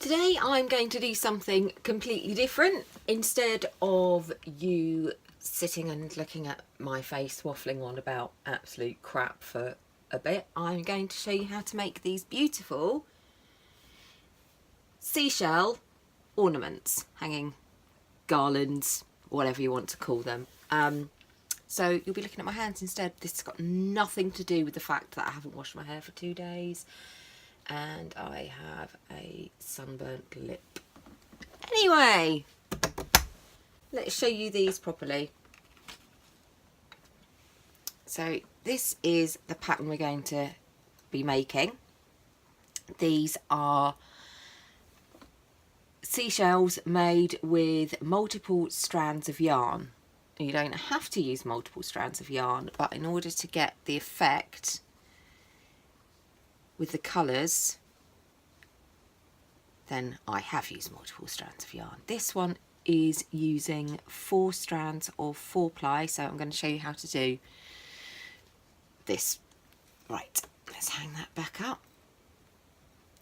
Today I'm going to do something completely different. Instead of you sitting and looking at my face waffling on about absolute crap for a bit, I'm going to show you how to make these beautiful seashell ornaments, hanging garlands, whatever you want to call them. So you'll be looking at my hands instead. This has got nothing to do with the fact that I haven't washed my hair for 2 days and I have a sunburnt lip. Anyway, let's show you these properly. So this is the pattern we're going to be making. These are seashells made with multiple strands of yarn. You don't have to use multiple strands of yarn, but in order to get the effect with the colours, then I have used multiple strands of yarn. This one is using 4 strands of 4-ply, so I'm going to show you how to do this. Right, let's hang that back up.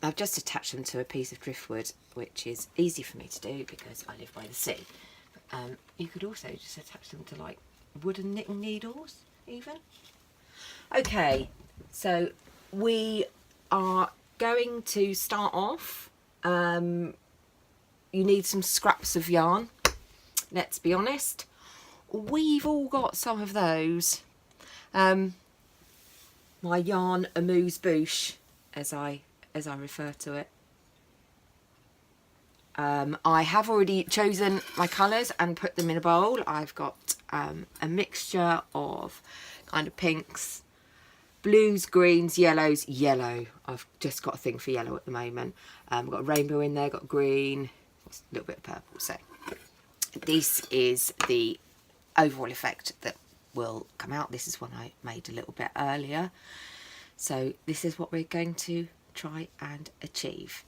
I've just attached them to a piece of driftwood, which is easy for me to do because I live by the sea. You could also just attach them to like wooden knitting needles even. Okay, so we are going to start off. You need some scraps of yarn. Let's be honest, we've all got some of those. My yarn amuse-bouche, as I refer to it. I have already chosen my colours and put them in a bowl. I've got a mixture of kind of pinks, blues, greens, yellows. Yellow, I've just got a thing for yellow at the moment. I've got a rainbow in there, got green, a little bit of purple. So this is the overall effect that will come out. This is one I made a little bit earlier. So this is what we're going to try and achieve.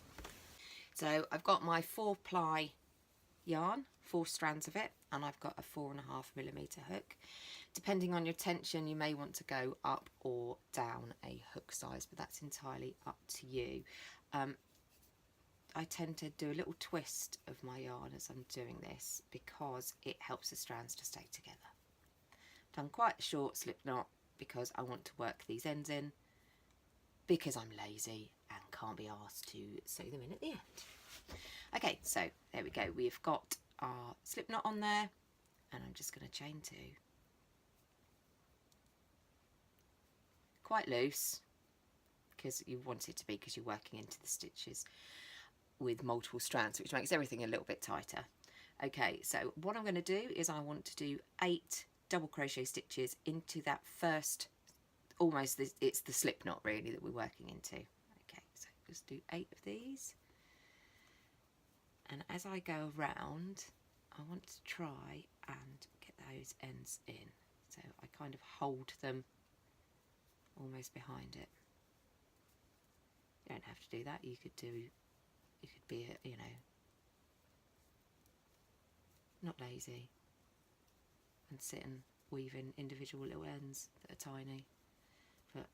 So I've got my 4-ply yarn, 4 strands of it, and I've got a 4.5mm hook. Depending on your tension, you may want to go up or down a hook size, but that's entirely up to you. I tend to do a little twist of my yarn as I'm doing this because it helps the strands to stay together. I've done quite a short slip knot because I want to work these ends in, because I'm lazy and can't be asked to sew them in at the end. Okay, so there we go. We've got our slip knot on there, and I'm just going to chain 2. Quite loose, because you want it to be, because you're working into the stitches with multiple strands, which makes everything a little bit tighter. Okay, so what I'm going to do is I want to do 8 double crochet stitches into that first, almost it's the slip knot really that we're working into. Okay, so just do 8 of these, and as I go around I want to try and get those ends in, so I kind of hold them almost behind it. You don't have to do that. You could be a, you know, not lazy and sit and weave in individual little ends that are tiny, but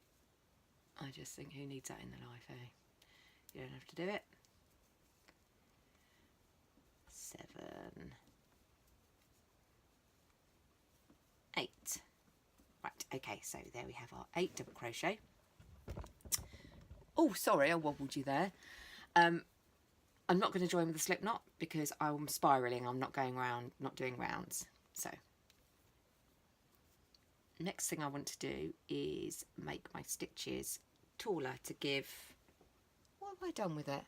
I just think, who needs that in their life, eh? You don't have to do it. 7, 8. Right, okay, so there we have our 8 double crochet. Oh, sorry, I wobbled you there. I'm not going to join with the slip knot because I'm spiralling. I'm not going round, not doing rounds. So next thing I want to do is make my stitches taller to give, what have I done with it?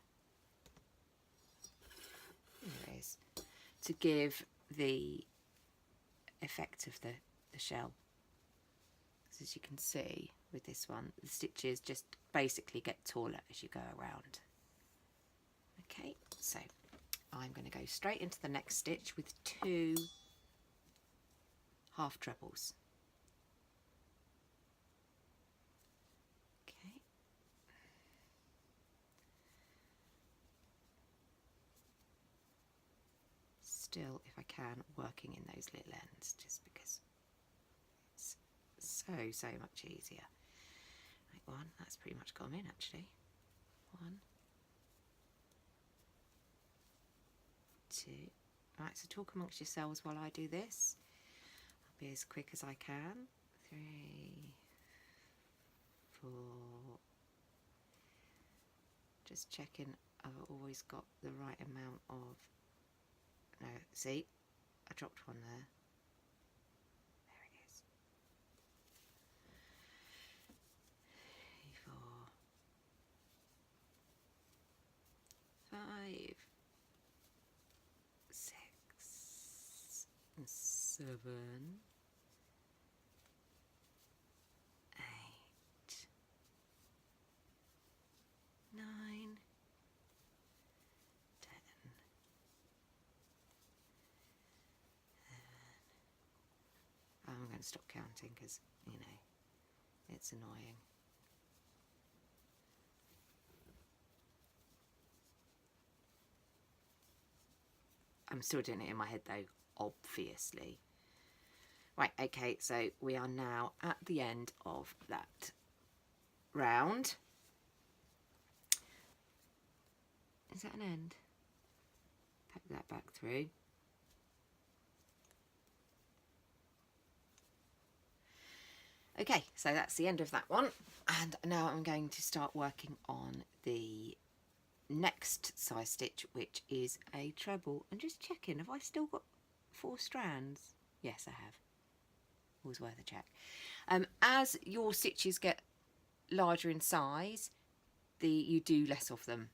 There it is. To give the effect of the shell. So as you can see with this one, the stitches just basically get taller as you go around. Okay, so I'm going to go straight into the next stitch with 2 half trebles. Okay. Still, if I can, working in those little ends, just because it's so much easier. Right, 1, that's pretty much gone in actually. 1, 2. Right, so talk amongst yourselves while I do this. I'll be as quick as I can. 3, 4. Just checking I've always got the right amount of, no, see, I dropped one there. There it is. 3, 4, 5, 6, 7, 8, 9, 10, 11. I'm going to stop counting because, you know, it's annoying. I'm still doing it in my head though, obviously. Right, okay, so we are now at the end of that round. Is that an end? Poke that back through. Okay, so that's the end of that one. And now I'm going to start working on the next size stitch, which is a treble. And just checking, have I still got 4 strands? Yes, I have. Always worth a check. As your stitches get larger in size, you do less of them.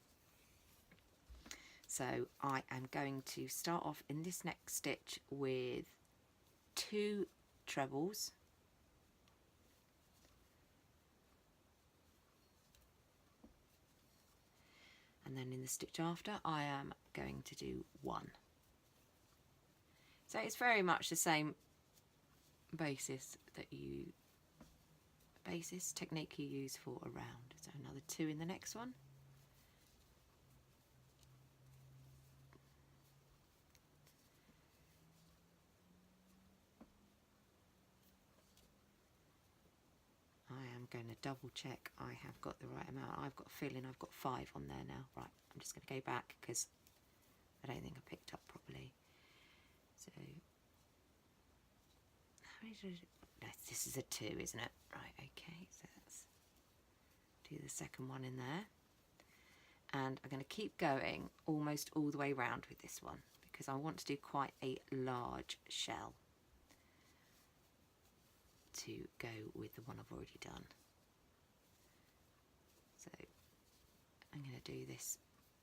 So I am going to start off in this next stitch with 2 trebles. And then in the stitch after, I am going to do 1. So it's very much the same technique you use for a round. So another 2 in the next one. I am going to double check I have got the right amount. I've got a feeling I've got 5 on there now. Right, I'm just going to go back because I don't think I picked up properly. So, how many did this is a 2, isn't it? Right, okay, so let's do the second one in there. And I'm going to keep going almost all the way around with this one because I want to do quite a large shell to go with the one I've already done. So I'm going to do this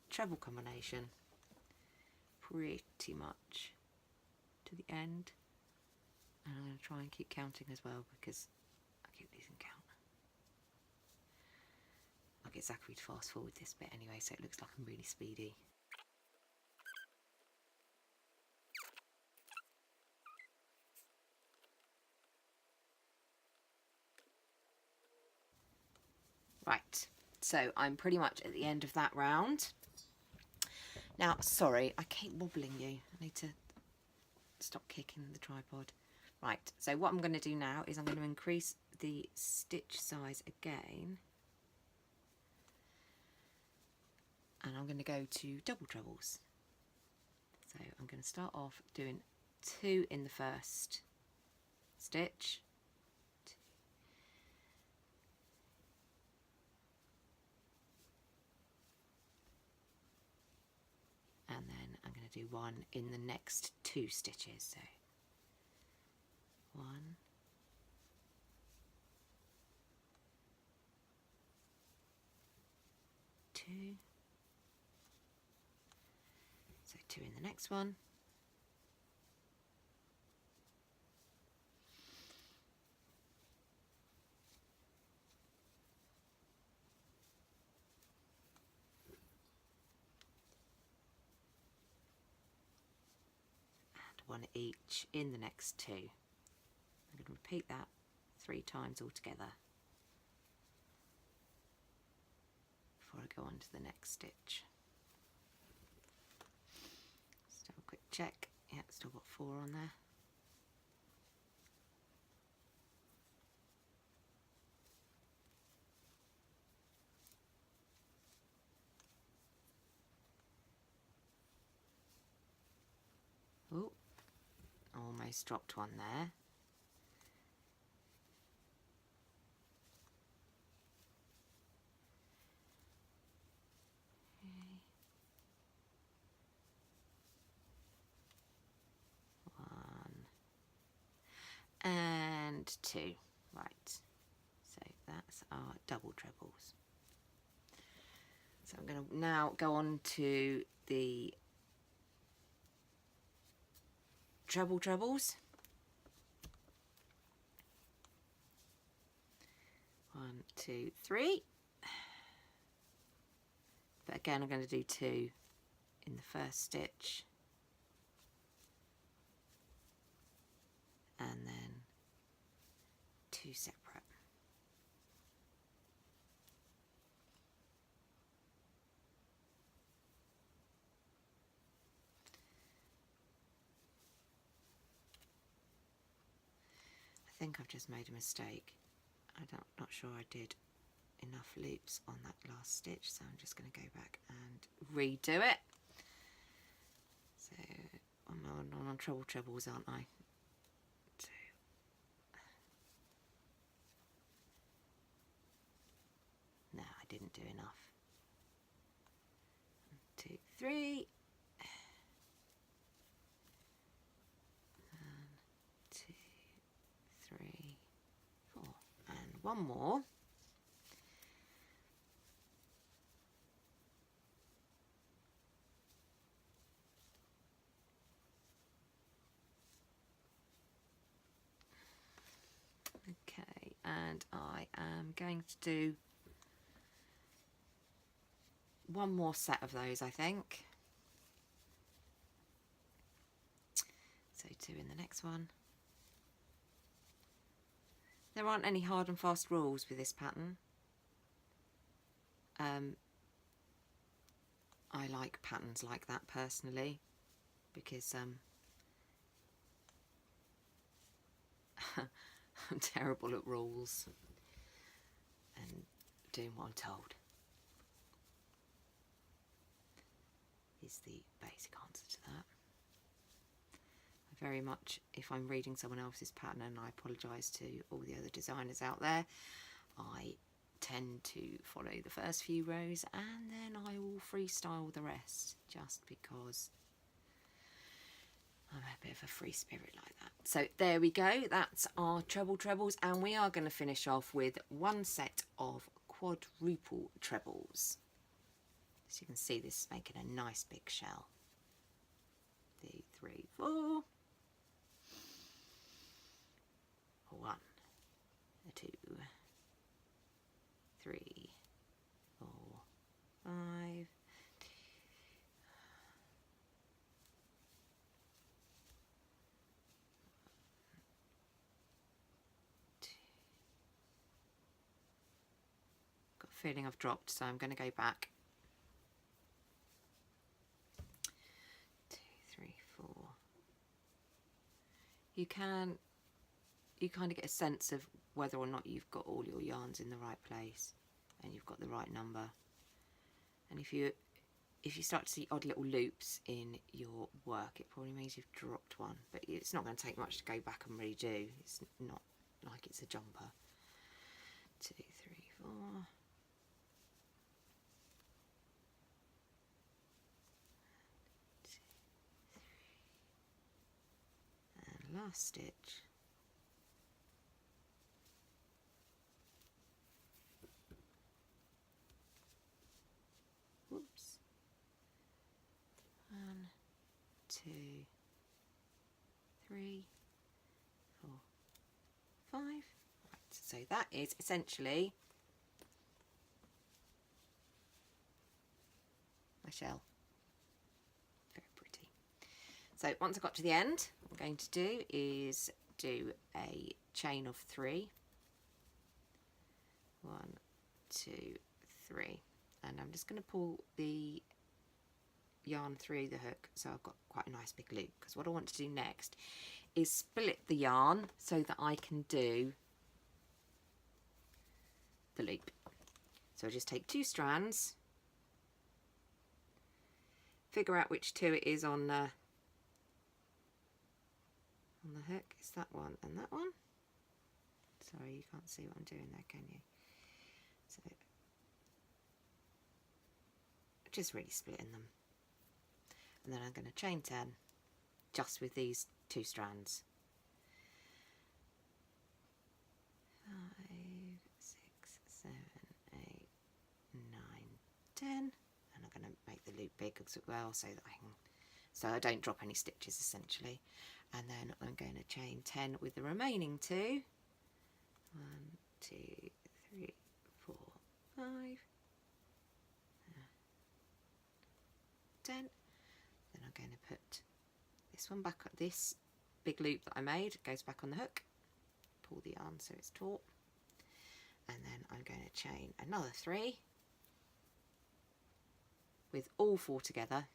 treble combination pretty much to the end, and I'm going to try and keep counting as well because I keep losing count. I'll get Zachary to fast forward this bit anyway so it looks like I'm really speedy. Right, so I'm pretty much at the end of that round. Now, sorry, I keep wobbling you. I need to stop kicking the tripod. Right, so what I'm going to do now is I'm going to increase the stitch size again. And I'm going to go to double trebles. So I'm going to start off doing 2 in the first stitch. And then I'm going to do 1 in the next 2 stitches. So 1, 2, so 2 in the next one, and 1 each in the next 2. I'm going to repeat that 3 times altogether before I go on to the next stitch. Just have a quick check. Yeah, still got 4 on there. almost dropped one there. Okay. 1 and 2. Right, so that's our double trebles. So I'm going to now go on to the trebles. 1, 2, 3. But again, I'm going to do 2 in the first stitch, and then 2 separate. I think I've just made a mistake. Not sure I did enough loops on that last stitch, so I'm just going to go back and redo it. So I'm on trebles, aren't I? 2. No, I didn't do enough. 1, 2, 3. 1, 2, 3, 4, and one more. Okay, and I am going to do one more set of those, I think. So 2 in the next one. There aren't any hard and fast rules with this pattern. I like patterns like that personally, because I'm terrible at rules and doing what I'm told is the basic answer to that. I very much, if I'm reading someone else's pattern, and I apologise to all the other designers out there, I tend to follow the first few rows and then I will freestyle the rest, just because I'm a bit of a free spirit like that. So there we go, that's our trebles, and we are going to finish off with one set of quadruple trebles. As you can see, this is making a nice big shell. 2, 3, 4. 1, 2, 3, 4, 5. 2. Got a feeling I've dropped, so I'm going to go back. 2, 3, 4. You kind of get a sense of whether or not you've got all your yarns in the right place and you've got the right number. And if you start to see odd little loops in your work, it probably means you've dropped one. But it's not going to take much to go back and redo. It's not like it's a jumper. 2, 3, 4. 1, 2, 3. And last stitch. Whoops. 1, 2, 3, 4, 5. Right, so that is essentially my shell. Very pretty. So once I got to the end, what I'm going to do is do a chain of 3. 1, 2, 3. And I'm just going to pull the yarn through the hook, so I've got quite a nice big loop, because what I want to do next is split the yarn so that I can do the loop. So I just take 2 strands, figure out which 2 it is on on the hook is that one and that one. Sorry, you can't see what I'm doing there, can you? So just really splitting them, and then I'm going to chain 10 just with these 2 strands. 5, 6, 7, 8, 9, 10, and I'm going to make the loop big as well so that I don't drop any stitches essentially. And then I'm going to chain 10 with the remaining 2. 1, 2, 3, 4, 5, 10. Then I'm going to put this one back, this big loop that I made goes back on the hook, pull the yarn so it's taut, and then I'm going to chain another 3 with all 4 together.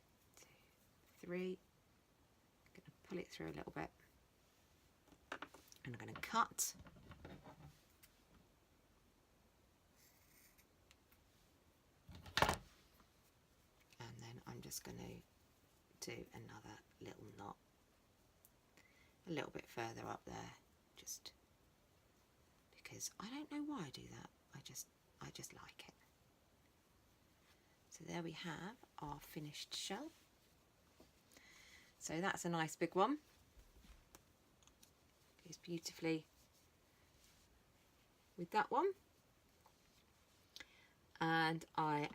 2, 3. I'm going to pull it through a little bit, and I'm going to cut. And then I'm just going to do another little knot a little bit further up there, just because I don't know why I do that. I just like it. So there we have our finished shell. So that's a nice big one. Goes beautifully with that one. And I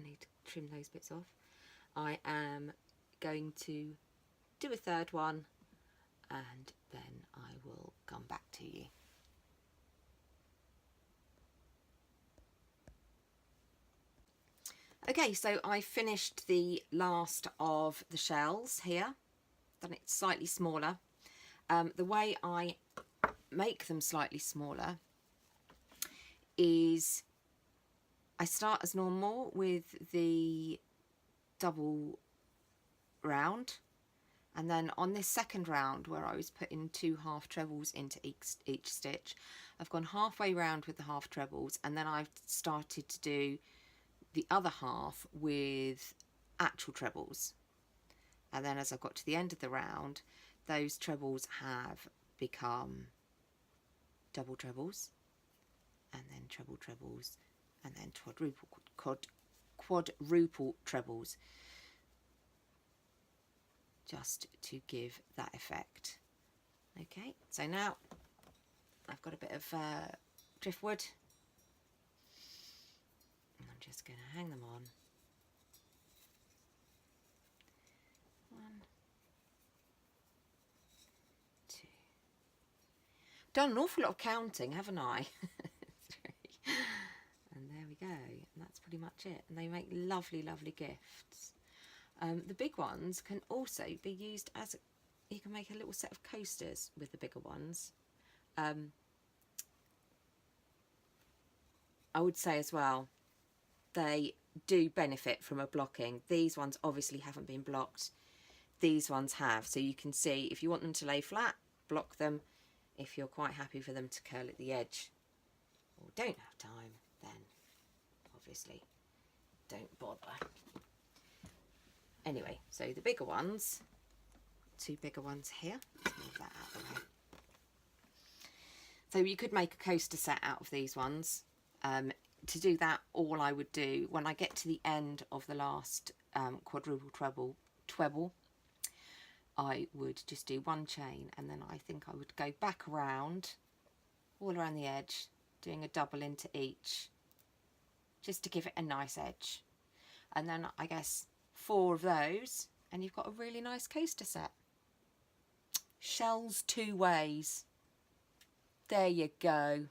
need to trim those bits off. I am going to do a third one, and then I will come back to you. Okay, so I finished the last of the shells here, done it slightly smaller. The way I make them slightly smaller is I start as normal with the double round, and then on this second round where I was putting 2 half trebles into each stitch, I've gone halfway round with the half trebles, and then I've started to do the other half with actual trebles. And then as I got to the end of the round, those trebles have become double trebles, and then treble trebles, and then quadruple trebles, just to give that effect. Okay, so now I've got a bit of driftwood, and I'm just going to hang them on. 1, 2. Done an awful lot of counting, haven't I? 3. And there we go, and that's pretty much it. And they make lovely, lovely gifts. The big ones can also be used as, you can make a little set of coasters with the bigger ones. I would say as well, they do benefit from a blocking. These ones obviously haven't been blocked. These ones have. So you can see if you want them to lay flat, block them. If you're quite happy for them to curl at the edge or don't have time, then obviously don't bother. Anyway, so the bigger ones, 2 bigger ones here. Let's move that out of the way. So you could make a coaster set out of these ones. To do that, all I would do when I get to the end of the last quadruple treble, I would just do 1 chain, and then I think I would go back around, all around the edge, doing a double into each, just to give it a nice edge. And then I guess 4 of those, and you've got a really nice coaster set. Shells 2 ways. There you go.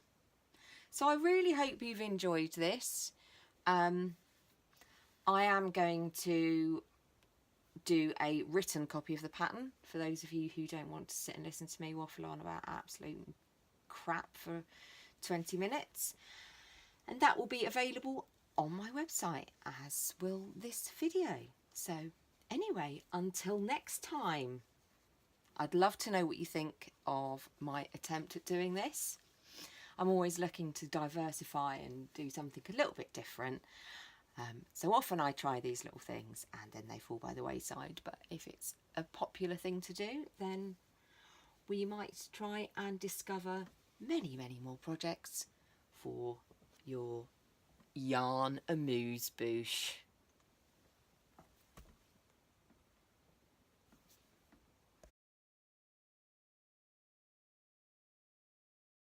So I really hope you've enjoyed this. I am going to do a written copy of the pattern for those of you who don't want to sit and listen to me waffle on about absolute crap for 20 minutes. And that will be available on my website, as will this video. So anyway, until next time, I'd love to know what you think of my attempt at doing this. I'm always looking to diversify and do something a little bit different. So often I try these little things and then they fall by the wayside, but if it's a popular thing to do, then we might try and discover many, many more projects for your yarn amuse-bouche.